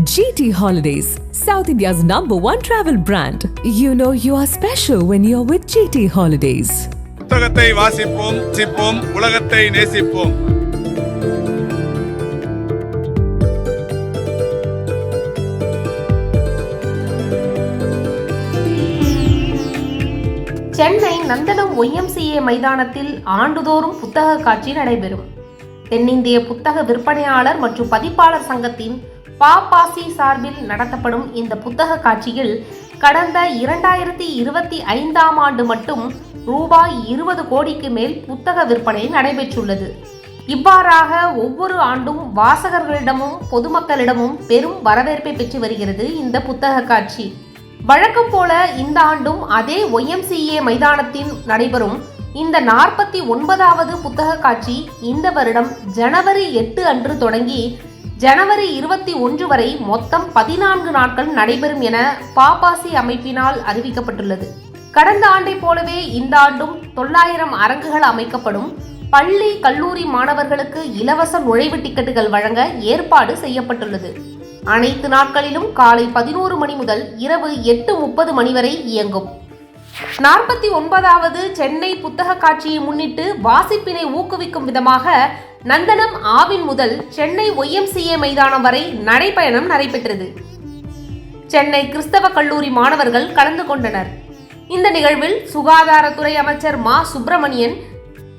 GT Holidays, South India's #1 travel brand. You know you are special when you're with GT Holidays. புத்தகத்தை வாசிப்போம், சிப்போம், உலகத்தை நேசிப்போம். சென்னை நந்தனம் YMCA மைதானத்தில் ஆண்டுதோறும் புத்தக காட்சி நடைபெறும். தென்னிந்திய புத்தக விற்பனையாளர் மற்றும் பதிப்பாளர் சங்கத்தின் பாபாசி சார்பில் நடத்தப்படும் இந்த புத்தக காட்சியில் கடந்த 2025ஆம் ஆண்டு மட்டும் ரூபாய் 20 கோடிக்கு மேல் புத்தக விற்பனை நடைபெற்றுள்ளது. இவ்வாறாக ஒவ்வொரு ஆண்டும் வாசகர்களிடமும் பொதுமக்களிடமும் பெரும் வரவேற்பை பெற்று வருகிறது இந்த புத்தக காட்சி. வழக்கம் போல இந்த ஆண்டும் அதே YMCA மைதானத்தில் நடைபெறும் இந்த 49வது புத்தக காட்சி இந்த வருடம் ஜனவரி 8 அன்று தொடங்கி ஜனவரி 21 வரை மொத்தம் 14 நாட்கள் நடைபெறும் என பாபாசி அமைப்பினால் அறிவிக்கப்பட்டுள்ளது. கடந்த ஆண்டை போலவே இந்த ஆண்டும் 900 அரங்குகள் அமைக்கப்படும். பள்ளி கல்லூரி மாணவர்களுக்கு இலவச நுழைவு டிக்கெட்டுகள் வழங்க ஏற்பாடு செய்யப்பட்டுள்ளது. அனைத்து நாட்களிலும் காலை 11 மணி முதல் இரவு 8:30 மணி வரை இயங்கும். 49வது சென்னை புத்தக காட்சியை முன்னிட்டு வாசிப்பினை ஊக்குவிக்கும் விதமாக நந்தனம் ஆவின் முதல் சென்னை YMCA மைதானம் வரை நடைபயணம் நடைபெற்றது. சென்னை கிறிஸ்தவ கல்லூரி மாணவர்கள் கலந்து கொண்டனர். இந்த நிகழ்வில் சுகாதாரத்துறை அமைச்சர் மா சுப்பிரமணியன்,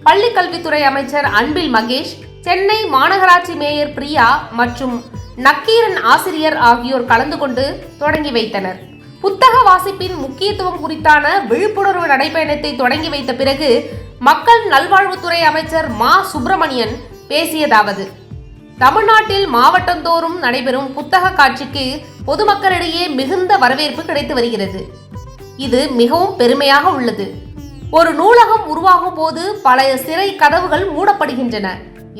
பள்ளிக்கல்வித்துறை அமைச்சர் அன்பில் மகேஷ், சென்னை மாநகராட்சி மேயர் பிரியா மற்றும் நக்கீரன் ஆசிரியர் ஆகியோர் கலந்து கொண்டு தொடங்கி வைத்தனர். புத்தக வாசிப்பின் முக்கியத்துவம் குறித்தான விழிப்புணர்வு நடைபயணத்தை தொடங்கி வைத்த பிறகு மக்கள் நல்வாழ்வுத்துறை அமைச்சர் மா சுப்பிரமணியன் பேசியதாவது: தமிழ்நாட்டில் மாவட்டந்தோறும் நடைபெறும் புத்தக காட்சிக்கு பொதுமக்களிடையே மிகுந்த வரவேற்பு கிடைத்து வருகிறது. இது மிகவும் பெருமையாக உள்ளது. ஒரு நூலகம் உருவாகும் போது பழைய சிறை கதவுகள் மூடப்படுகின்றன.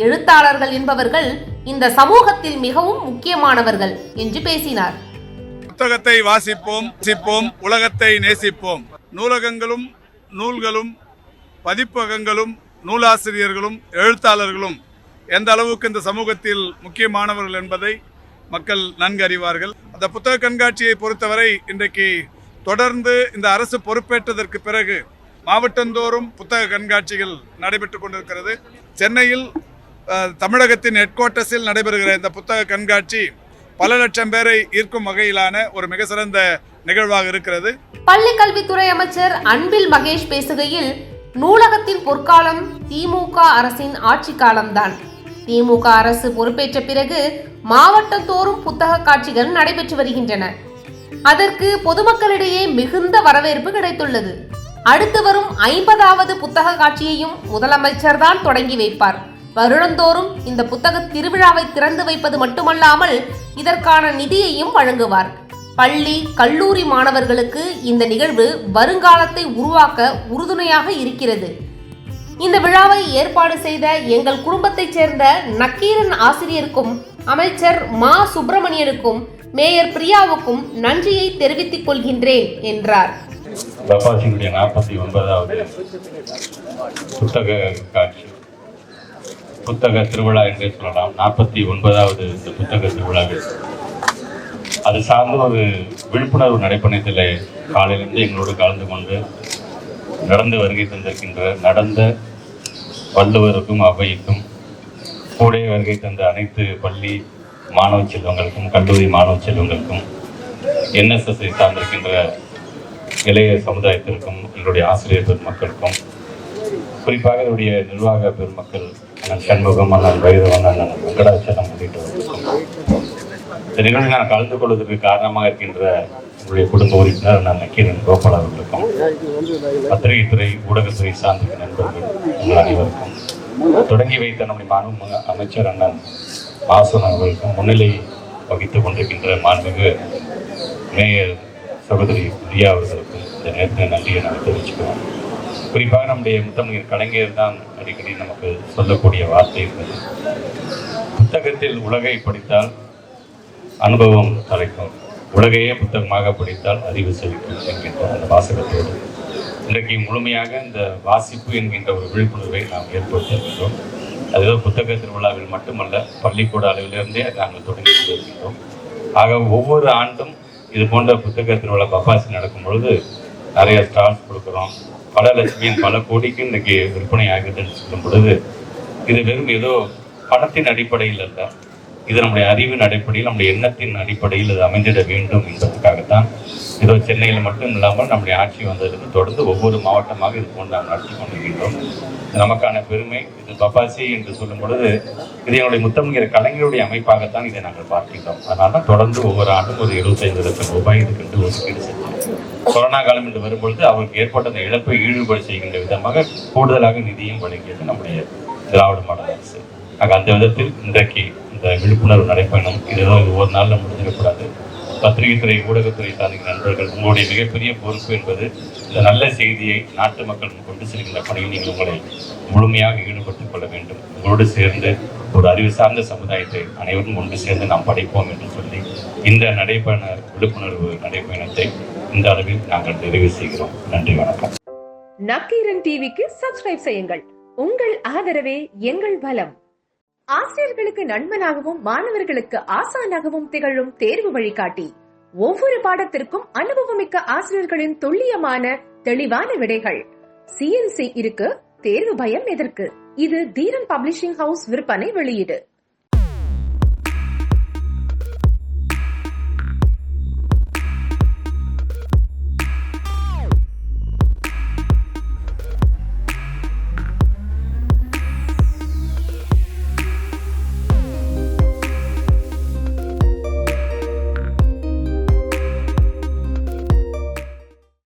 எழுத்தாளர்கள் என்பவர்கள் இந்த சமூகத்தில் மிகவும் முக்கியமானவர்கள் என்று பேசினார். புத்தகத்தை வாசிப்போம், சிப்போம், உலகத்தை நேசிப்போம். நூலகங்களும் நூல்களும் பதிப்பகங்களும் நூலாசிரியர்களும் எழுத்தாளர்களும் எந்த அளவுக்கு இந்த சமூகத்தில் முக்கியமானவர்கள் என்பதை மக்கள் நன்கு அறிவார்கள். அந்த புத்தக கண்காட்சியை பொறுத்தவரை இன்றைக்கு தொடர்ந்து இந்த அரசு பொறுப்பேற்றதற்கு பிறகு மாவட்டந்தோறும் புத்தக கண்காட்சிகள் நடைபெற்று கொண்டிருக்கிறது. சென்னையில் தமிழகத்தின் ஹெட்குவார்ட்டர்ஸில் நடைபெறுகிற இந்த புத்தக கண்காட்சி பல லட்சம் பேரை ஈர்க்கும் வகையிலான ஒரு மிக சிறந்த நிகழ்வாக இருக்கிறது. பள்ளி கல்வித்துறை அமைச்சர் அன்பில் மகேஷ் பேசுகையில், நூலகத்தின் பொற்காலம் திமுக அரசின் ஆட்சி காலம்தான். திமுக அரசு பொறுப்பேற்ற பிறகு மாவட்டந்தோறும் புத்தக காட்சிகள் நடைபெற்று வருகின்றன. அதற்கு பொதுமக்களிடையே மிகுந்த வரவேற்பு கிடைத்துள்ளது. அடுத்து வரும் 50வது புத்தக காட்சியையும் முதலமைச்சர் தான் தொடங்கி வைப்பார். வருடந்தோறும் இந்த புத்தக திருவிழாவை திறந்து வைப்பது மட்டுமல்லாமல் இதற்கான நிதியையும் வழங்குவார். பள்ளி கல்லூரி மாணவர்களுக்கு இந்த நிகழ்வு வருங்காலத்தை உருவாக்க உறுதுணையாக இருக்கிறது. இந்த விழாவை ஏற்பாடு செய்த எங்கள் குடும்பத்தைச் சேர்ந்த நக்கீரன் ஆசிரியருக்கும் அமைச்சர் மா சுப்பிரமணியனுக்கும் மேயர் பிரியாவுக்கும் நன்றியை தெரிவித்துக் கொள்கின்றேன் என்றார். பாபாசியுடைய 49வது புத்தக காட்சி, புத்தக திருவிழா என்றே சொல்லலாம். 49வது இந்த புத்தக திருவிழாவில் அது சார்ந்த ஒரு விழிப்புணர்வு நடைபயணத்தில் காலையிலிருந்து எங்களோடு கலந்து கொண்டு நடந்து வருகை நடந்த வள்ளுவருக்கும் அவைக்கும் கூட வருகை தந்த அனைத்து பள்ளி மாணவ செல்வங்களுக்கும் கல்லூரி மாணவ செல்வங்களுக்கும் NSS சார்ந்திருக்கின்ற இளைய சமுதாயத்திற்கும் எங்களுடைய ஆசிரியர் பெருமக்களுக்கும் குறிப்பாக என்னுடைய நிர்வாக பெருமக்கள் அண்ணன் சண்முகம், அண்ணன் வைரவன், அண்ணன் வெங்கடாச்சலம் உள்ளிட்டவர்களுக்கும் இந்த நிகழ்வில் நான் கலந்து கொள்வதற்கு காரணமாக இருக்கின்ற உங்களுடைய குடும்ப உறுப்பினர் அண்ணன் நக்கீரன் கோபால் அவர்களுக்கும், பத்திரிகை துறை ஊடகத்துறை சார்ந்த நண்பர்கள் உங்கள் அனைவருக்கும், தொடங்கி வைத்த நம்முடைய மாண்பு அமைச்சர் அண்ணன் வாசன் அவர்களுக்கும், முன்னிலை வகித்துக் கொண்டிருக்கின்ற மாண்புமிகு மேயர் சகோதரி பிரியா அவர்களுக்கும் இந்த நேரத்தில் நன்றியை நான் தெரிவிச்சுக்கிறோம். குறிப்பாக நம்முடைய முத்தமிழ் கலைஞர் தான் அடிக்கடி நமக்கு சொல்லக்கூடிய வார்த்தை இருந்தது: புத்தகத்தில் உலகை படித்தால் அனுபவம் தலைக்கும், உலகையே புத்தகமாக படித்தால் அறிவு செழிக்கும் என்கின்ற அந்த வாசகத்தோடு இன்றைக்கு முழுமையாக இந்த வாசிப்பு என்கின்ற ஒரு விழிப்புணர்வை நாம் ஏற்படுத்தியிருக்கின்றோம். அதுவே புத்தக திருவிழாவில் மட்டுமல்ல, பள்ளிக்கூட அளவிலிருந்தே நாங்கள் தொடங்கி கொண்டிருக்கின்றோம். ஆக ஒவ்வொரு ஆண்டும் இது போன்ற புத்தக திருவிழா பப்பாசி நடக்கும் பொழுது நிறைய ஸ்டால்ஸ் கொடுக்குறோம். பல லட்சம் பல கோடிக்கு இன்றைக்கு விற்பனை ஆகுதுன்னு சொல்லும் பொழுது இது வெறும் ஏதோ பணத்தின் அடிப்படையில் அல்ல, இது நம்முடைய அறிவின் அடிப்படையில், நம்முடைய எண்ணத்தின் அடிப்படையில் இது அமைந்திட வேண்டும் என்பதற்காகத்தான் ஏதோ சென்னையில் மட்டும் இல்லாமல் நம்முடைய ஆட்சி வந்ததிலிருந்து தொடர்ந்து ஒவ்வொரு மாவட்டமாக இது போன்று நாம் நடத்தி கொண்டிருக்கின்றோம். நமக்கான பெருமை. இது பப்பாசி என்று சொல்லும் பொழுது இது எங்களுடைய முத்தமிழ் கலைஞருடைய அமைப்பாகத்தான் இதை நாங்கள் பார்க்கின்றோம். அதனால தான் தொடர்ந்து ஒவ்வொரு ஆண்டும் ஒரு 75 லட்சம் ரூபாய் இதுக்கென்று ஒதுக்கீடு செஞ்சோம். கொரோனா காலம் என்று வரும்பொழுது அவருக்கு ஏற்பட்ட அந்த இழப்பை ஈடுபட செய்கின்ற விதமாக கூடுதலாக நிதியும் வழங்கியது நம்முடைய திராவிட மாடல் அரசு. ஆக அந்த விதத்தில் இன்றைக்கு இந்த விழிப்புணர்வு நடைபயணம் இது ஒரு நாளில் முடிஞ்சிடக்கூடாது. பத்திரிகை துறை, ஊடகத்துறை சார்ந்த நண்பர்கள், உங்களுடைய மிகப்பெரிய பொறுப்பு என்பது இந்த நல்ல செய்தியை நாட்டு மக்கள் கொண்டு செல்கின்ற பணியில் நீங்கள் உங்களை முழுமையாக ஈடுபட்டுக் கொள்ள வேண்டும். உங்களோடு சேர்ந்து ஒரு அறிவு சார்ந்த சமுதாயத்தை அனைவரும் ஒன்று சேர்ந்து நாம் படைப்போம் என்று சொல்லி இந்த நடைபயண விழிப்புணர்வு நடைபயணத்தை இந்த அளவில் நாங்கள் நிறைவு செய்கிறோம். நன்றி, வணக்கம். நக்கீரன் டிவிக்கு சப்ஸ்கிரைப் செய்யுங்கள். உங்கள் ஆதரவே எங்கள் பலம். ஆசிரியர்களுக்கு நண்பனாகவும் மாணவர்களுக்கு ஆசானாகவும் திகழும் தேர்வு வழிகாட்டி. ஒவ்வொரு பாடத்திற்கும் அனுபவமிக்க ஆசிரியர்களின் துல்லியமான தெளிவான விடைகள். CNC இருக்கு, தேர்வு பயம் எதற்கு? இது தீரன் பப்ளிஷிங் ஹவுஸ் விற்பனை வெளியீடு.